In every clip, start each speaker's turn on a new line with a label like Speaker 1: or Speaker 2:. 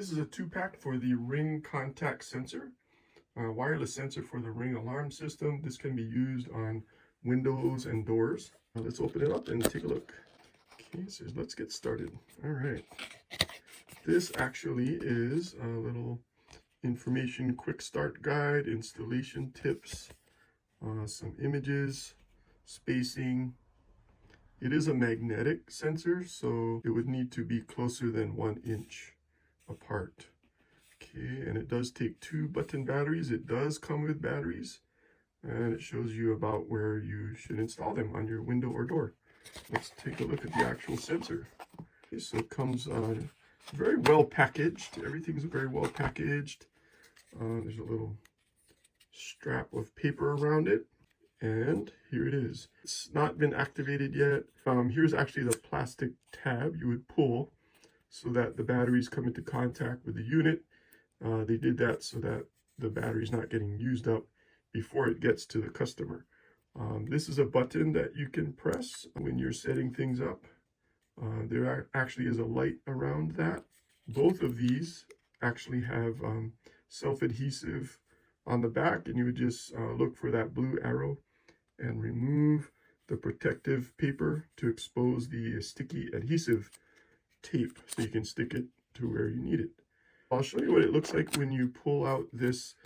Speaker 1: This is a 2-pack for the ring contact sensor, wireless sensor for the ring alarm system. This can be used on windows and doors. Let's open it up and take a look. Okay, so let's get started. All right. This actually is a little information quick start guide, installation tips, some images, spacing. It is a magnetic sensor, so it would need to be closer than 1 inch apart. Okay, and it does take 2 button batteries. It does come with batteries, and it shows you about where you should install them on your window or door. Let's take a look at the actual sensor. Okay, so it comes very well packaged. Everything's very well packaged. There's a little strap of paper around it, and here it is. It's not been activated yet. Here's actually the plastic tab you would pull so that the batteries come into contact with the unit. They did that so that the battery's not getting used up before it gets to the customer. This is a button that you can press when you're setting things up. There actually is a light around that. Both of these actually have self-adhesive on the back, and you would just look for that blue arrow and remove the protective paper to expose the sticky adhesive tape so you can stick it to where you need it. I'll show you what it looks like when you pull out this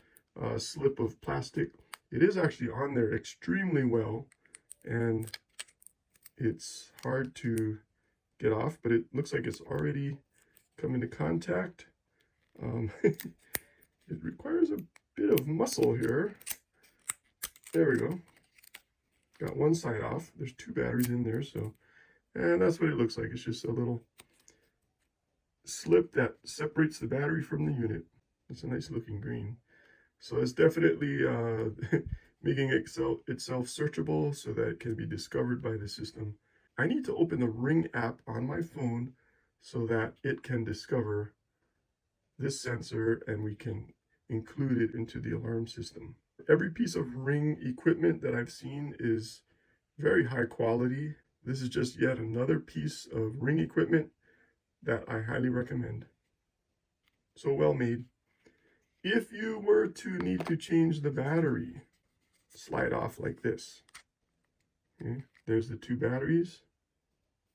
Speaker 1: slip of plastic. It is actually on there extremely well, and it's hard to get off, but it looks like it's already come into contact. It requires a bit of muscle here. There we go. Got one side off. There's 2 batteries in there, so, and that's what it looks like. It's just a little slip that separates the battery from the unit. It's a nice looking green. So it's definitely making itself searchable so that it can be discovered by the system. I need to open the Ring app on my phone so that it can discover this sensor and we can include it into the alarm system. Every piece of Ring equipment that I've seen is very high quality. This is just yet another piece of Ring equipment that I highly recommend. So well made. If you were to need to change the battery, slide off like this. Okay, there's the 2 batteries.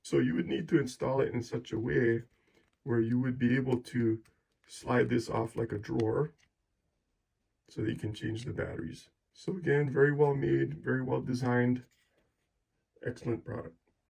Speaker 1: So you would need to install it in such a way where you would be able to slide this off like a drawer so that you can change the batteries. So again, very well made, very well designed, excellent product.